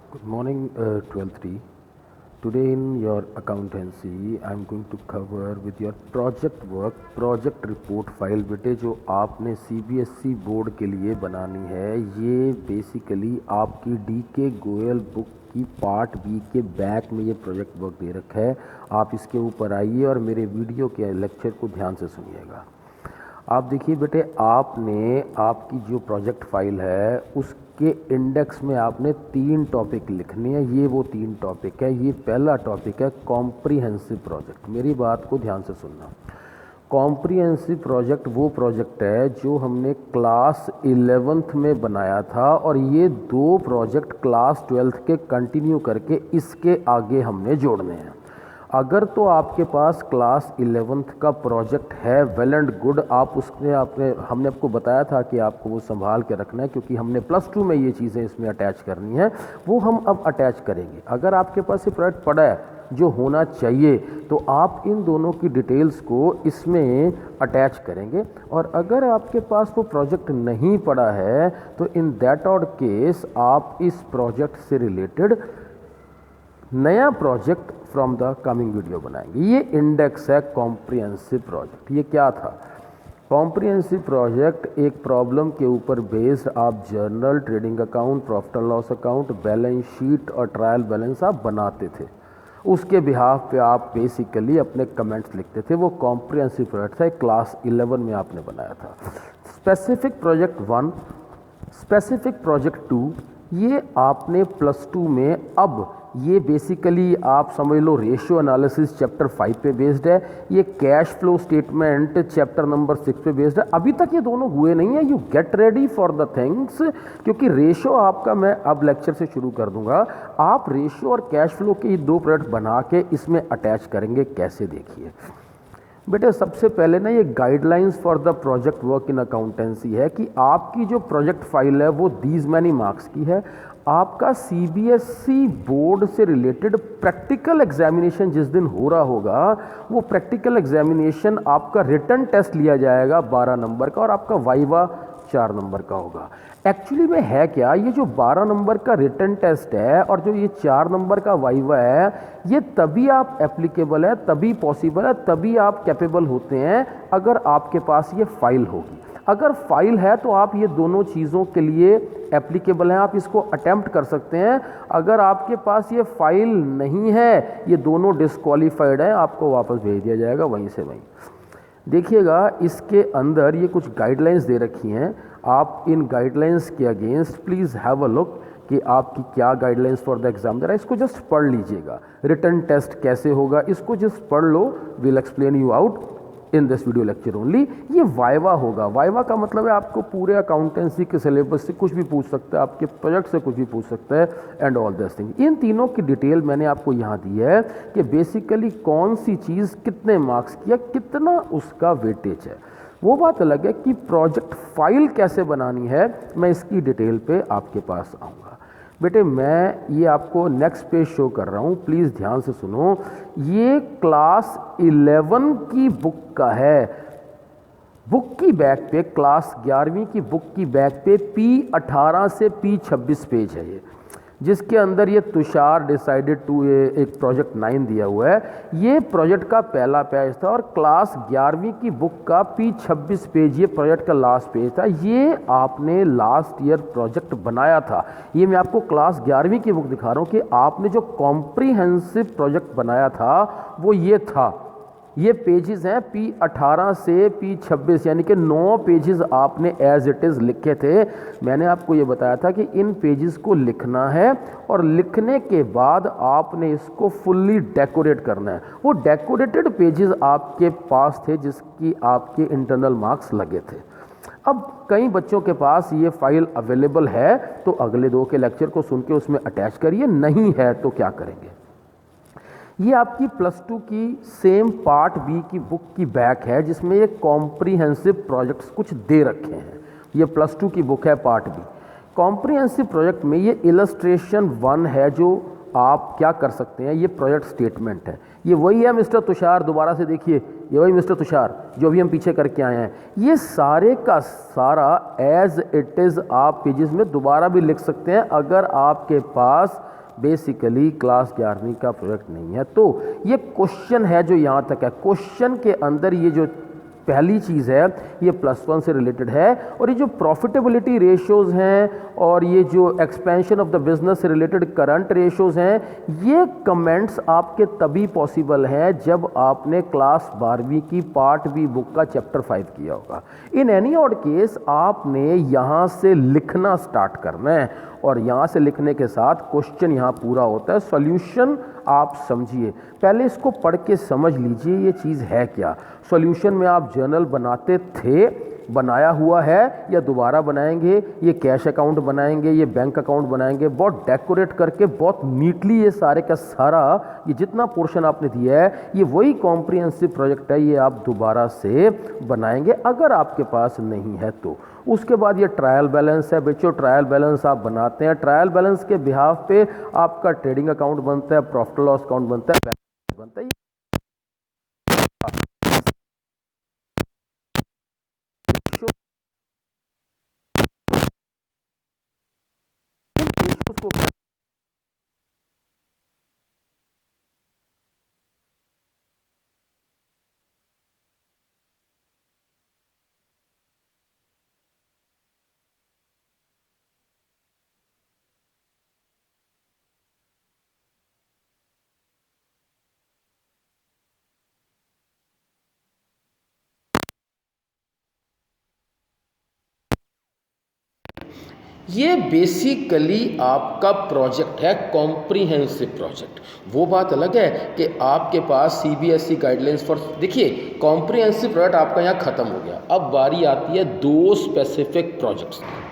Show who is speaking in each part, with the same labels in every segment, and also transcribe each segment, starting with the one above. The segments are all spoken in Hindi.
Speaker 1: Good morning, 12th T. Today in your accountancy, I am going to cover with your project work, project report file बेटे जो आपने CBSE बोर्ड के लिए बनानी है। ये बेसिकली आपकी DK गोयल बुक की पार्ट बी के बैक में ये प्रोजेक्ट वर्क दे रखा है। आप इसके ऊपर आइए और मेरे वीडियो के लेक्चर को ध्यान से सुनिएगा। आप देखिए बेटे, आपने आपकी जो प्रोजेक्ट फाइल है उसके इंडेक्स में आपने 3 टॉपिक लिखने हैं। ये वो 3 टॉपिक है। ये पहला टॉपिक है कॉम्प्रिहेंसिव प्रोजेक्ट। मेरी बात को ध्यान से सुनना। कॉम्प्रिहेंसिव प्रोजेक्ट वो प्रोजेक्ट है जो हमने क्लास 11th में बनाया था और ये 2 प्रोजेक्ट क्लास 12th के कंटिन्यू करके इसके आगे हमने जोड़ने हैं। अगर तो आपके पास क्लास 11th का प्रोजेक्ट है, वेल एंड गुड, आप उसने हमने आपको बताया था कि आपको वो संभाल के रखना है, क्योंकि हमने +2 में ये चीज़ें इसमें अटैच करनी है, वो हम अब अटैच करेंगे। अगर आपके पास ये प्रोजेक्ट पड़ा है जो होना चाहिए, तो आप इन दोनों की डिटेल्स को इसमें अटैच करेंगे। और अगर आपके पास वो प्रोजेक्ट नहीं पड़ा है तो इन दैट ऑड केस आप इस प्रोजेक्ट से रिलेटेड नया project from the coming video बनाएंगे। ये इंडेक्स है कॉम्प्रिहेंसिव प्रोजेक्ट। ये क्या था? कॉम्प्रिहेंसिव प्रोजेक्ट एक प्रॉब्लम के ऊपर बेस्ड आप journal, trading account, profit and loss account, balance sheet और ट्रायल बैलेंस आप बनाते थे। उसके बिहाफ पे आप बेसिकली अपने कमेंट्स लिखते थे। वो कॉम्प्रिहेंसिव प्रोजेक्ट था, क्लास 11 में आपने बनाया था। स्पेसिफिक प्रोजेक्ट 1, स्पेसिफिक प्रोजेक्ट 2, ये आपने +2 में, अब ये बेसिकली आप समझ लो रेशियो एनालिसिस चैप्टर 5 पे बेस्ड है। ये cash flow statement chapter number 6 पे बेस्ड है। अभी तक ये दोनों हुए नहीं है। You get ready for the things, क्योंकि रेशियो आपका मैं अब लेक्चर से शुरू कर दूंगा। आप रेशियो और कैश फ्लो के ये 2 प्रोडक्ट बना के इसमें अटैच करेंगे। कैसे? देखिए बेटे, सबसे पहले ना ये guidelines for the project work in accountancy है कि आपकी जो प्रोजेक्ट फाइल है वो दीज मैनी मार्क्स की है। आपका CBSE बोर्ड से रिलेटेड प्रैक्टिकल एग्जामिनेशन जिस दिन हो रहा होगा, वो प्रैक्टिकल एग्जामिनेशन आपका रिटन टेस्ट लिया जाएगा 12 नंबर का और आपका वाइवा 4 नंबर का होगा। एक्चुअली में है क्या, ये जो 12 नंबर का रिटन टेस्ट है और जो ये 4 नंबर का वाइवा है, ये तभी आप एप्लीकेबल है, तभी पॉसिबल है, तभी आप कैपेबल होते हैं अगर आपके पास ये फाइल होगी। अगर फाइल है तो आप ये दोनों चीज़ों के लिए एप्लीकेबल हैं, आप इसको अटेम्प्ट कर सकते हैं। अगर आपके पास ये फाइल नहीं है, ये दोनों डिस्क्वालीफाइड हैं, आपको वापस भेज दिया जाएगा वहीं से वहीं। देखिएगा, इसके अंदर ये कुछ गाइडलाइंस दे रखी हैं। आप इन गाइडलाइंस के against please have a look कि आपकी क्या गाइडलाइंस फॉर द एग्जाम दे रहा है। इसको जस्ट पढ़ लीजिएगा। रिटन टेस्ट कैसे होगा इसको जस्ट पढ़ लो। Will explain you out in this video lecture only. ये वाइवा होगा। वाइवा का मतलब है आपको पूरे अकाउंटेंसी के सिलेबस से कुछ भी पूछ सकता है, आपके प्रोजेक्ट से कुछ भी पूछ सकता है, एंड ऑल दिस थिंग। इन तीनों की डिटेल मैंने आपको यहाँ दी है कि बेसिकली कौन सी चीज़ कितने मार्क्स की है, कितना उसका वेटेज है। वो बात अलग है कि प्रोजेक्ट फाइल कैसे बनानी है, मैं इसकी डिटेल पे आपके पास आऊँगा। बेटे, मैं ये आपको नेक्स्ट पेज शो कर रहा हूँ, प्लीज़ ध्यान से सुनो। ये क्लास 11 की बुक का है। बुक की बैक पे, क्लास 11वीं की बुक की बैक पे P18 से P26 पेज है ये, जिसके अंदर ये तुषार डिसाइडेड टू एक प्रोजेक्ट 9 दिया हुआ है। ये प्रोजेक्ट का पहला पेज था और क्लास 11वीं की बुक का P26 पेज ये प्रोजेक्ट का लास्ट पेज था। ये आपने लास्ट ईयर प्रोजेक्ट बनाया था। ये मैं आपको क्लास 11वीं की बुक दिखा रहा हूँ कि आपने जो कॉम्प्रिहेंसिव प्रोजेक्ट बनाया था वो ये था। ये पेजेस हैं P18 से P26, यानी कि 9 पेजेस आपने एज इट इज़ लिखे थे। मैंने आपको ये बताया था कि इन पेजेस को लिखना है और लिखने के बाद आपने इसको फुल्ली डेकोरेट करना है। वो डेकोरेटेड पेजेस आपके पास थे जिसकी आपके इंटरनल मार्क्स लगे थे। अब कई बच्चों के पास ये फाइल अवेलेबल है तो अगले 2 के लेक्चर को सुन के उसमें अटैच करिए, नहीं है तो क्या करेंगे। ये आपकी +2 की सेम पार्ट बी की बुक की बैक है जिसमें ये कॉम्प्रिहेंसिव प्रोजेक्ट्स कुछ दे रखे हैं। ये +2 की बुक है पार्ट बी। कॉम्प्रिहेंसिव प्रोजेक्ट में ये इलस्ट्रेशन 1 है जो आप क्या कर सकते हैं, ये प्रोजेक्ट स्टेटमेंट है। ये वही है मिस्टर तुषार, दोबारा से देखिए, ये वही मिस्टर तुषार जो अभी हम पीछे करके आए हैं। ये सारे का सारा एज इट इज़ आप पेजेस में दोबारा भी लिख सकते हैं अगर आपके पास बेसिकली क्लास 11वीं का प्रोजेक्ट नहीं है। तो ये क्वेश्चन है जो यहाँ तक है, क्वेश्चन के अंदर ये जो पहली चीज़ है ये +1 से रिलेटेड है, और ये जो प्रॉफिटेबिलिटी रेशियोज़ हैं और ये जो एक्सपेंशन ऑफ द बिजनेस से रिलेटेड करंट रेशियोज़ हैं, ये कमेंट्स आपके तभी पॉसिबल हैं जब आपने क्लास 12वीं की पार्ट बी बुक का चैप्टर 5 किया होगा। इन एनी ऑड केस आपने यहाँ से लिखना स्टार्ट करना है, और यहाँ से लिखने के साथ क्वेश्चन यहाँ पूरा होता है। सॉल्यूशन आप समझिए, पहले इसको पढ़ के समझ लीजिए ये चीज़ है क्या। सॉल्यूशन में आप जर्नल बनाते थे, बनाया हुआ है या दोबारा बनाएंगे, ये कैश अकाउंट बनाएंगे, ये बैंक अकाउंट बनाएंगे, बहुत डेकोरेट करके बहुत नीटली ये सारे का सारा ये जितना पोर्शन आपने दिया है ये वही कॉम्प्रिहेंसिव प्रोजेक्ट है, ये आप दोबारा से बनाएंगे अगर आपके पास नहीं है तो। उसके बाद ये ट्रायल बैलेंस है बच्चों, ट्रायल बैलेंस आप बनाते हैं, ट्रायल बैलेंस के बिहाफ पे आपका ट्रेडिंग अकाउंट बनता है, प्रॉफिट लॉस अकाउंट बनता है, बनता है। उसको ये बेसिकली आपका प्रोजेक्ट है, कॉम्प्रिहेंसिव प्रोजेक्ट। वो बात अलग है कि आपके पास सीबीएसई गाइडलाइंस फॉर, देखिए कॉम्प्रिहेंसिव प्रोजेक्ट आपका यहाँ ख़त्म हो गया, अब बारी आती है 2 स्पेसिफिक प्रोजेक्ट्स की।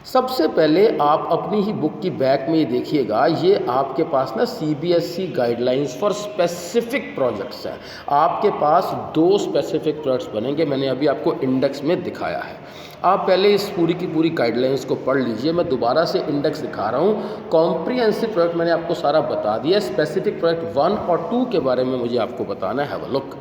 Speaker 1: सबसे पहले आप अपनी ही बुक की बैक में ये देखिएगा, ये आपके पास ना CBSE guidelines for specific projects हैं। आपके पास 2 स्पेसिफिक प्रोजेक्ट्स बनेंगे, मैंने अभी आपको इंडेक्स में दिखाया है। आप पहले इस पूरी की पूरी गाइडलाइंस को पढ़ लीजिए, मैं दोबारा से इंडेक्स दिखा रहा हूँ। कॉम्प्रिहेंसिव प्रोजेक्ट मैंने आपको सारा बता दिया, स्पेसिफिक प्रोजेक्ट 1 और 2 के बारे में मुझे आपको बताना है। हैव अ लुक,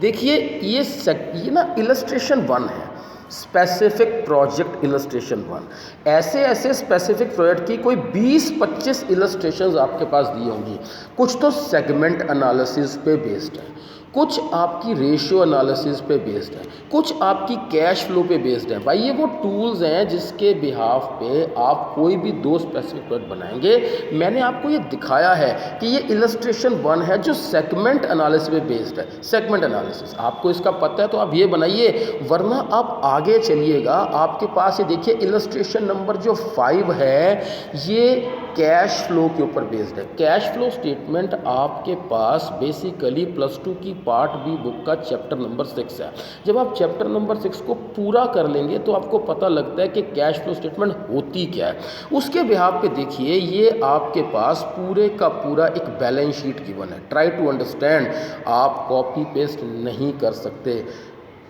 Speaker 1: देखिए ये ना इलस्ट्रेशन 1 है, स्पेसिफिक प्रोजेक्ट इलस्ट्रेशन 1। ऐसे ऐसे स्पेसिफिक प्रोजेक्ट की कोई 20-25 इलस्ट्रेशंस आपके पास दी होंगी। कुछ तो सेगमेंट एनालिसिस पे बेस्ड है, कुछ आपकी रेशियो एनालिसिस पे बेस्ड है, कुछ आपकी कैश फ्लो पे बेस्ड है। भाई ये वो टूल्स हैं जिसके बिहाफ पे आप कोई भी 2 स्पेसिफिक प्रोजेक्ट बनाएंगे। मैंने आपको ये दिखाया है कि ये इलस्ट्रेशन 1 है जो सेगमेंट एनालिसिस पे बेस्ड है। सेगमेंट एनालिसिस आपको इसका पता है तो आप ये बनाइए, वरना आप आगे चलिएगा। आपके पास ये देखिए इलस्ट्रेशन नंबर जो 5 है ये कैश फ्लो के ऊपर बेस्ड है। कैश फ्लो स्टेटमेंट आपके पास बेसिकली +2 की पार्ट बी बुक का चैप्टर नंबर 6 है। जब आप चैप्टर नंबर 6 को पूरा कर लेंगे तो आपको पता लगता है कि कैश फ्लो स्टेटमेंट होती क्या है। उसके बिहाफ पे देखिए ये आपके पास पूरे का पूरा एक बैलेंस शीट गिवन है। ट्राई टू अंडरस्टैंड, आप कॉपी पेस्ट नहीं कर सकते।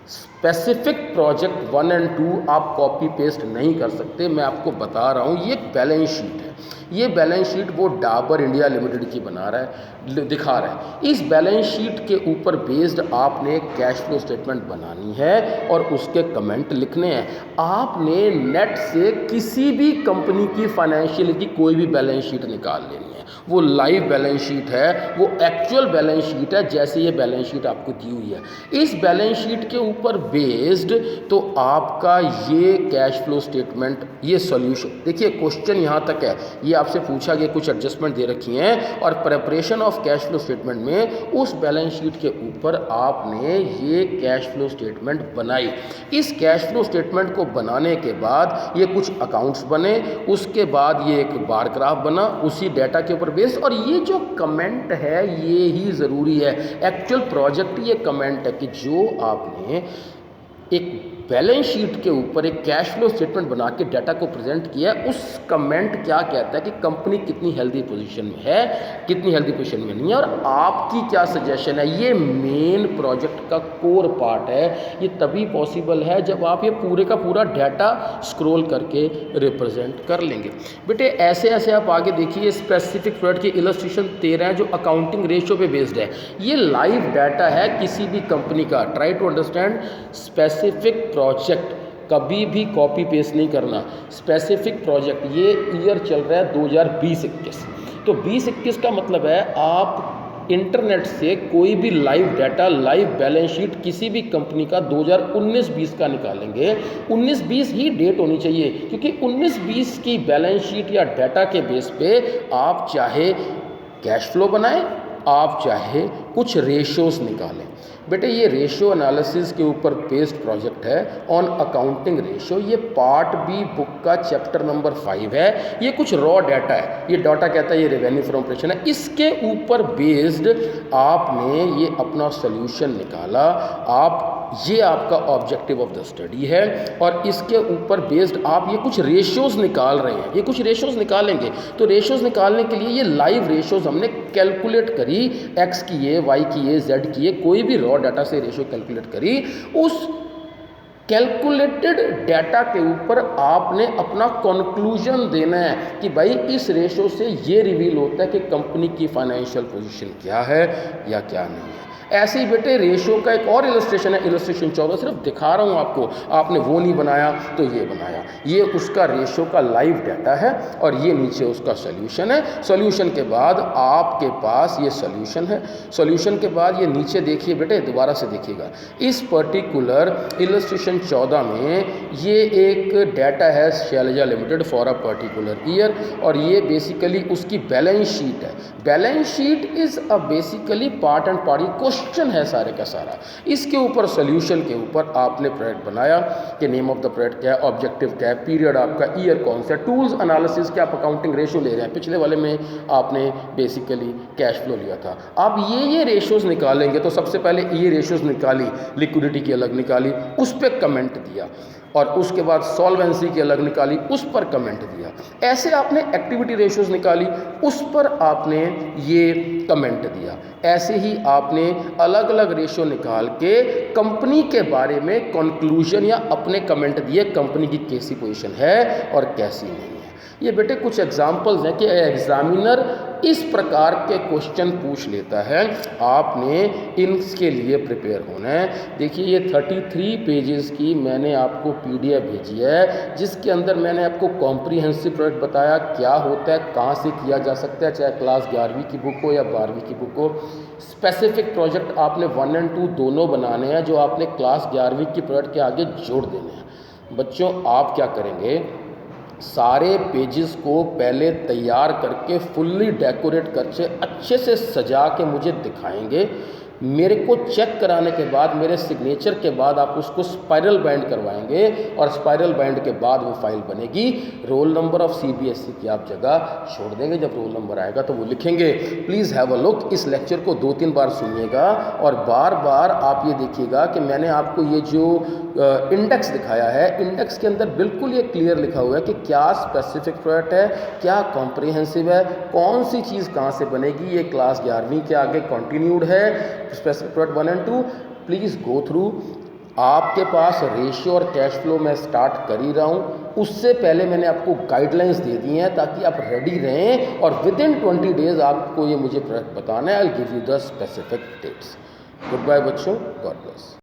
Speaker 1: स्पेसिफिक प्रोजेक्ट 1 और 2 आप कॉपी पेस्ट नहीं कर सकते। मैं आपको बता रहा हूँ ये एक बैलेंस शीट है। ये बैलेंस शीट वो डाबर इंडिया लिमिटेड की बना रहा है, दिखा रहा है। इस बैलेंस शीट के ऊपर बेस्ड आपने कैश फ्लो स्टेटमेंट बनानी है और उसके कमेंट लिखने हैं। आपने नेट से किसी भी कंपनी की फाइनेंशियल की कोई भी बैलेंस शीट निकाल लेनी है। वो लाइव बैलेंस शीट है, वो एक्चुअल बैलेंस शीट है जैसे ये बैलेंस शीट आपको दी हुई है। इस बैलेंस शीट के ऊपर बेस्ड तो आपका ये कैश फ्लो स्टेटमेंट, ये सॉल्यूशन देखिए। क्वेश्चन यहाँ तक है, ये आपसे पूछा गया, कुछ एडजस्टमेंट दे रखी हैं और preparation of cash flow statement में उस बैलेंस शीट के ऊपर आपने ये कैश फ्लो स्टेटमेंट बनाई। इस कैश फ्लो स्टेटमेंट को बनाने के बाद ये कुछ अकाउंट्स बने, उसके बाद ये एक बार ग्राफ बना उसी डाटा के ऊपर बेस्ड। और ये जो कमेंट है ये ही ज़रूरी है। एक्चुअल प्रोजेक्ट ये कमेंट है कि जो आपने एक बैलेंस शीट के ऊपर एक कैश फ्लो स्टेटमेंट बना के डाटा को प्रेजेंट किया, उस कमेंट क्या कहता है कि कंपनी कितनी हेल्दी पोजीशन में है, कितनी हेल्दी पोजीशन में नहीं है, और आपकी क्या सजेशन है। ये मेन प्रोजेक्ट का कोर पार्ट है। ये तभी पॉसिबल है जब आप ये पूरे का पूरा डाटा स्क्रॉल करके रिप्रेजेंट कर लेंगे। बेटे ऐसे ऐसे आप आगे देखिए, स्पेसिफिक प्रोडक्ट की इलस्ट्रेशन 13 है जो अकाउंटिंग रेशियो पे बेस्ड है। ये लाइव डाटा है किसी भी कंपनी का। Try to understand specific project, कभी भी कॉपी पेस्ट नहीं करना। स्पेसिफिक प्रोजेक्ट, ये ईयर चल रहा है 2020-21, तो 20-21 का मतलब है आप इंटरनेट से कोई भी live data, live balance sheet किसी भी कंपनी का 2019-20 का निकालेंगे, 19-20 ही डेट होनी चाहिए, क्योंकि 19-20 की बैलेंस शीट या डाटा के बेस पे आप चाहे कैश फ्लो बनाएं, आप चाहे कुछ रेशियोज निकालें। बेटे ये रेशियो एनालिसिस के ऊपर बेस्ड प्रोजेक्ट है ऑन अकाउंटिंग रेशियो। ये पार्ट बी बुक का चैप्टर नंबर 5 है। ये कुछ रॉ डाटा है, ये डाटा कहता है ये रेवेन्यू फ्रॉम ऑपरेशन है। इसके ऊपर बेस्ड आपने ये अपना सोल्यूशन निकाला। आप ये आपका ऑब्जेक्टिव ऑफ द स्टडी है, और इसके ऊपर बेस्ड आप ये कुछ रेशियोज निकाल रहे हैं। ये कुछ रेशियोज निकालेंगे, तो रेशियोज निकालने के लिए ये लाइव रेशियोज हमने कैलकुलेट करी, एक्स की है, वाई की है, जेड की है, कोई भी रॉ डाटा से रेशियो कैलकुलेट करी। उस कैलकुलेटेड डाटा के ऊपर आपने अपना कंक्लूजन देना है कि भाई इस रेशियो से ये रिवील होता है कि कंपनी की फाइनेंशियल पोजीशन क्या है या क्या नहीं है। ऐसे ही बेटे रेशियो का एक और इलस्ट्रेशन है, इलस्ट्रेशन 14, सिर्फ दिखा रहा हूँ आपको, आपने वो नहीं बनाया तो ये बनाया। ये उसका रेशियो का लाइव डाटा है और ये नीचे उसका सोल्यूशन है। सोल्यूशन के बाद आपके पास ये सोल्यूशन है। सोल्यूशन के बाद ये नीचे देखिए बेटे, दोबारा से देखिएगा, इस पर्टिकुलर इलस्ट्रेशन 14 में ये एक डाटा है Shailaja limited for a particular year, और ये बेसिकली उसकी बैलेंस शीट है। Balance sheet is a basically part and party question है सारे का सारा। इसके ऊपर सोल्यूशन के ऊपर आपने प्रोजेक्ट बनाया कि नेम ऑफ द प्रोजेक्ट क्या है, ऑब्जेक्टिव क्या है, पीरियड आपका, ईयर कौन सा, टूल्स एनालिसिस क्या, आप अकाउंटिंग रेशियो ले रहे हैं। पिछले वाले में आपने बेसिकली कैश फ्लो लिया था। आप ये रेशियोज निकालेंगे, तो सबसे पहले ये रेशियोज निकाली, लिक्विडिटी की अलग निकाली, उस पर कमेंट दिया, और उसके बाद सॉल्वेंसी की अलग निकाली, उस पर कमेंट दिया। ऐसे आपने एक्टिविटी रेशियोज निकाली, उस पर आपने ये कमेंट दिया। ऐसे ही आपने अलग अलग रेशियो निकाल के कंपनी के बारे में कंक्लूजन या अपने कमेंट दिए, कंपनी की कैसी पोजीशन है और कैसी नहीं है। ये बेटे कुछ एग्जाम्पल्स हैं कि एग्जामिनर इस प्रकार के क्वेश्चन पूछ लेता है, आपने इनके लिए प्रिपेयर होना है। देखिए ये 33 पेजेस की मैंने आपको PDF भेजी है, जिसके अंदर मैंने आपको कॉम्प्रिहेंसिव प्रोजेक्ट बताया क्या होता है, कहाँ से किया जा सकता है, चाहे क्लास 11वीं की बुक हो या 12वीं की बुक हो। स्पेसिफिक प्रोजेक्ट आपने 1 और 2 दोनों बनाने हैं, जो आपने क्लास 11वीं की प्रोजेक्ट के आगे जोड़ देने हैं। बच्चों आप क्या करेंगे, सारे पेजेस को पहले तैयार करके फुल्ली डेकोरेट करके अच्छे से सजा के मुझे दिखाएंगे। मेरे को चेक कराने के बाद, मेरे सिग्नेचर के बाद आप उसको स्पाइरल बाइंड करवाएंगे, और स्पाइरल बाइंड के बाद वो फाइल बनेगी। रोल नंबर ऑफ CBSE की आप जगह छोड़ देंगे, जब रोल नंबर आएगा तो वो लिखेंगे। प्लीज़ हैव अ लुक, इस लेक्चर को 2-3 बार सुनिएगा, और बार बार आप ये देखिएगा कि मैंने आपको ये जो इंडेक्स दिखाया है, इंडेक्स के अंदर बिल्कुल ये क्लियर लिखा हुआ है कि क्या स्पेसिफिक प्रोजेक्ट है, क्या कॉम्प्रिहेंसिव है, कौन सी चीज़ कहाँ से बनेगी। ये क्लास 11वीं के आगे कंटिन्यूड है, स्पेसिफिक प्रोजेक्ट 1 और 2। Please go through. आपके पास रेशियो और कैश फ्लो मैं स्टार्ट कर ही रहा हूँ, उससे पहले मैंने आपको गाइडलाइंस दे दी हैं ताकि आप रेडी रहें, और विदिन 20 डेज आपको ये मुझे प्रोजेक्ट बताना है। I will give you the specific dates. Goodbye बच्चों, गॉड ब्लेस।